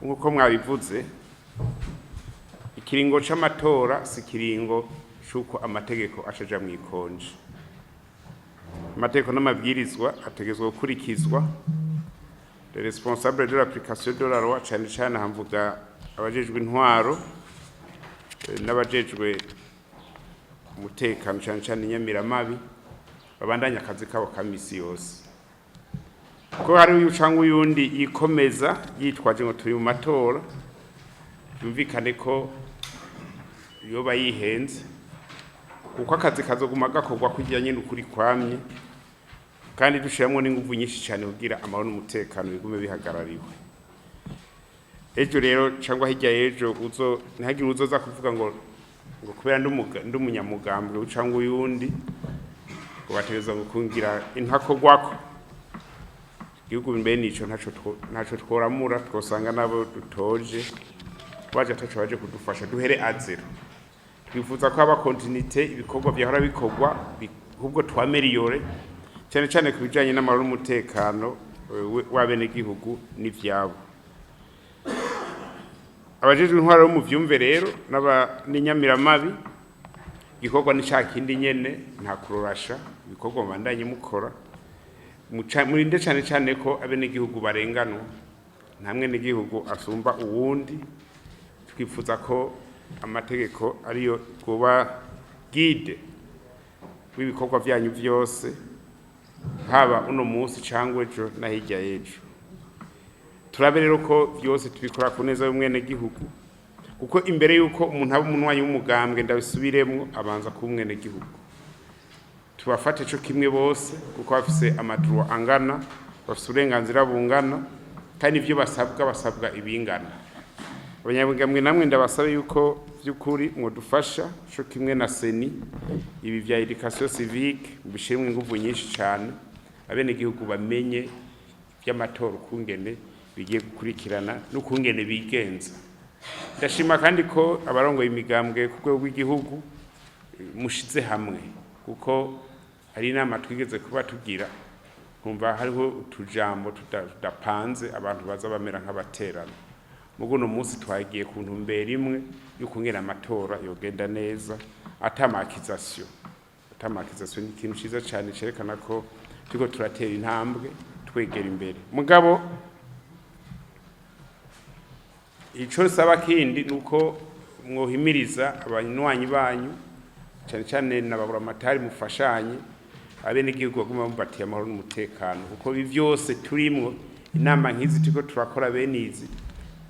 nk'uko mwabivuze ikiringo c'amatora si kiringo c'uko amategeko ashaja mu ikonje. Amategeko n'amabwirizwa ategezwa gukurikizwa. Les responsables de l'application de la loi cyane cyane hamvuga abajejwe intwaro n'abajejwe umutekano cyane cyane inyamiramabi babandanya akazi kabo kamisi yose. Ko hari uyu cyangwa uyundi yikomeza yitwaje ngo turi mu matora, yumvikane ko yoba yihenze kuko akazi kazoguma gakorwa kujyanye n'ukuri kwamye, kandi dushiramwo n'inguvu nyinshi cyane kugira amahoro n'umutekano bigume bihagarariwe. Ejo rero cyangwa hirya ejo ntihagire uzoza kuvuga ngo kubera ndumunyamugambwe cyangwa uyundi ngo bategeza gukungira intakogwako. Igihugu mbere nico ntaco tworamura, twosanga nabo dutoje baje ataco baje kudufasha duhere azero. Twifuza ko aba continuité ibikorwa byahora bikorwa ahubwo twameriyore cyane cyane kubijanye n'amahoro n'umutekano w'abene gihugu n'ivyabo. Abajejwe intwaro mu vyumve rero n'inyamiramabi igikorwa ni cakindi nyene nta kurorasha, ibikorwa bandanye mukora murinde cyane cyane ko abene gihugu barenganwa, ntamwe n'igihugu asumba uwundi. Twifuza ko amategeko ariyo kuba guide w'ibikorwa byanyu byose, haba uno munsi cyangwa ejo na hirya y'ejo. Turabe rero ko byose tubikora ku neza y'umwene gihugu, kuko imbere yuko umuntu aba umunwanyi w'umugambwe ndabisubiremwo abanza ku mwene gihugu. Tubafate cyo kimwe bose kuko bafise amadroit angana, bafise uburenganzira bungana, kandi ivyo basabwa ibingana. Abanyabugambwe namwe ndabasaba yuko by'ukuri mwodufasha cyo kimwe na seni ibi vya education civique bishimwe inguvu nyinshi cyane, abene gihugu bamenye by'amatora ukungene bigiye gukurikirana n'ukungene bigenza. Ndashima kandi ko abarongoye imigambwe ku rwego rw'igihugu mushize hamwe, kuko hari inama twigeze kuba tugira kumva hariho utujambo tudapanze abantu baza bamera nk'abaterana. Mugo no munsi twagiye ku ntumbero imwe y'ukungena amatora yogenda neza atamakization ni ikintu ciza cyane cerekana ko turiko turatera intambwe twegera imbere. Mugabo ico saba kindi nuko mwohimiriza abanywanyi banyu cyane cyane nababura amatari mufashanye abene igihugu baguma bambatiye amahoro n'umutekano, kuko ibi byose turimwo inama nk'izi turiko turakora benizi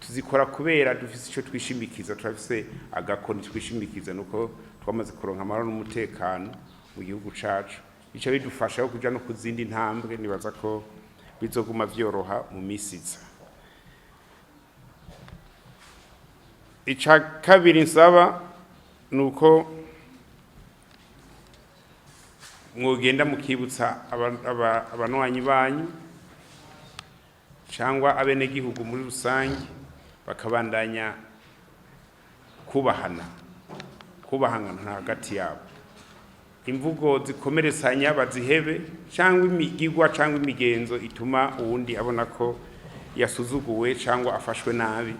tuzikora kubera dufise ico twishimikiza, turafise agakoni twishimikiza nuko twamaze kuronka amahoro n'umutekano mu gihugu cacu. Ico bidufasha kuja no kuzindi ntambwe, nibaza ko bizoguma vyoroha mu misiza. Ica kabiri nsaba nuko mwogenda mukibutsa abanwanyi banyu cyangwa abene gihugu muri rusangi bakabandanya kubahana hagati yabo. Imvugo zikomeresanya bazihebe, cyangwa imigigwa cyangwa imigenzo ituma uwundi abona ko yasuzuguwe cyangwa afashwe nabi,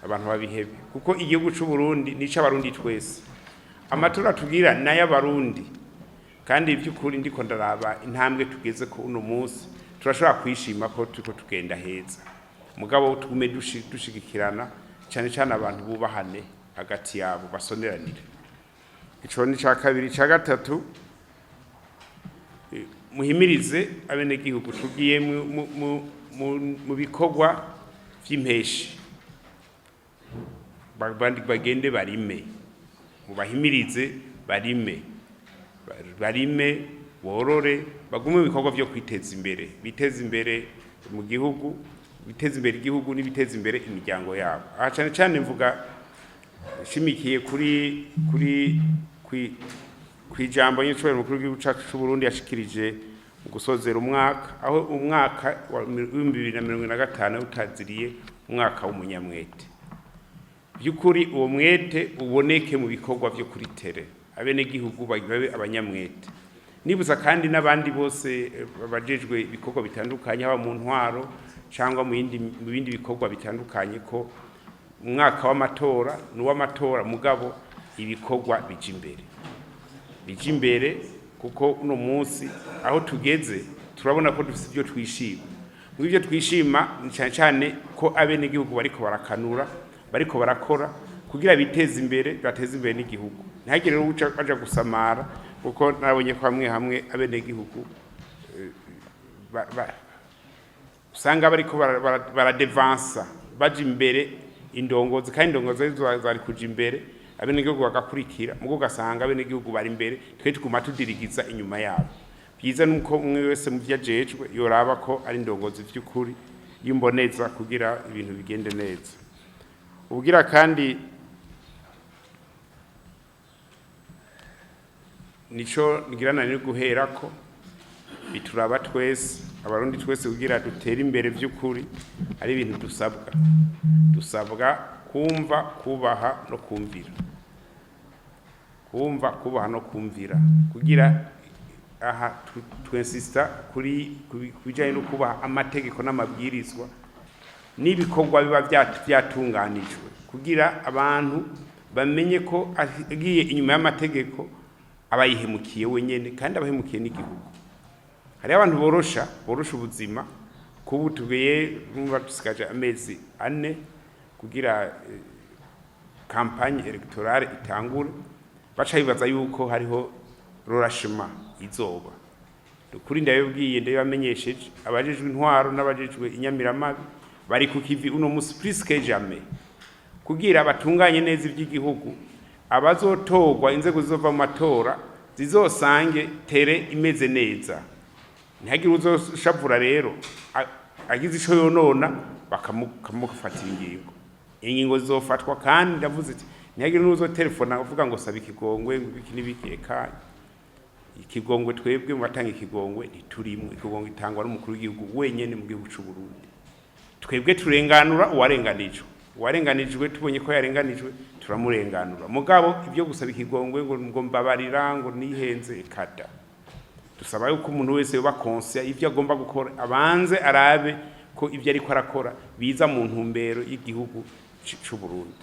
abantu babihebe, kuko igihugu cy'u Burundi nico abarundi twese. Amatora tugira n'ay'abarundi, kandi iby'ukuri ndiko ndaraba intambwe tugeze ko uno munsi turashobora kwishima ko turiko tugenda heza. Mugabo tugume dushigikirana cyane cyane abantu bubahane hagati yabo basoneranire. Ico ni ca kabiri. Ca gatatu, muhimirize abene gihugu tugiye mu bikorwa vy'impeshi, bagende barime, mubahimirize barime borore, bagume mu bikorwa byo kwiteza imbere, biteza imbere mu gihugu, biteza imbere igihugu n'ibiteza imbere imiryango yabo. Aha cyane cyane mvuga shimikiye kwijambo y'icubahiro mukuru w'igihugu cacu c'u Burundi yashikirije mu gusozera umwaka, aho umwaka wa 2025 utaziriye umwaka w'umunyamwete. By'ukuri uwo mwete uboneke mu bikorwa byo kuri tere, abene gihugu babe abanyamwete. Nibuza kandi n'abandi bose babajejwe ibikorwa bitandukanye haba mu ntwaro cyangwa mu bindi bikorwa bitandukanye ko umwaka w'amatora n'uw'amatora mugabo ibikorwa bija imbere kuko uno munsi aho tugeze turabona ko dufite ibyo twishima mu byo twishima cyane ko abenegihugu bariko barakanura bariko barakora kugira bateze imbere n'igihugu ntihagire uca aja gusamara kuko nabonye ko hamwe abenegihugu usanga bariko baradevansa baje imbere indongozi kandi indongozi zari kuja imbere abenegihugu bagakurikira mugo gasanga abenegihugu bari imbere twe tuguma tudirigiza inyuma yabo byiza nuko umwe wese mu vyajejwe yoraba ko ari indongozi vy'ukuri yimboneza kugira ibintu bigende neza ubugira kandi nico ngirana ni guherako bituraba twese abarundi twese kugira dutere imbere vy'ukuri ari ibintu dusabwa kumva kubaha no kumvira kugira aha twensista kuri kubijanye no kubaha amategeko n'amabwirizwa n'ibikorwa biba byatunganijwe kugira abantu bamenye ko agiye inyuma y'amategeko abayihemukiye wenyene kandi abahemukiye n'igihugu hari abantu borosha ubuzima kubu tugeye numva dusigaje amezi 4 kugira campagne electorale itangure baca bibaza yuko hariho rorashema izoba kuri ndabibwiye ndabamenyesheje abajejwe intwaro n'abajejwe inyamiramabi bari kukivi uno musi plus que jamais kugira batunganye neza ivy'igihugu abazotogwa inzego zizova mu matora zizosange tere imeze neza ntihagire uzoshavura rero agize ico yonona bakamufatira ingingo zizofatwa kandi ndavuze ati ntihagire n'uzotelefona uvuga ngo saba ikigongwe iki n'ibikeka ikigongwe twebwe mu batanga ikigongwe ntiturimwo ikigongwe itangwa n'umukuru w'igihugu wenyene mu gihugu c'u Burundi twebwe turenganura uwarenganijwe tubonye ko yarenganijwe turamurenganura mugabo ibyo gusaba ikigongwe ngo mbabarira ngo nihenze kada dusaba yuko umuntu wese yoba conscient ivyo agomba gukora abanze arabe ko ivyo ariko arakora biza mu ntumbero y'igihugu c'u Burundi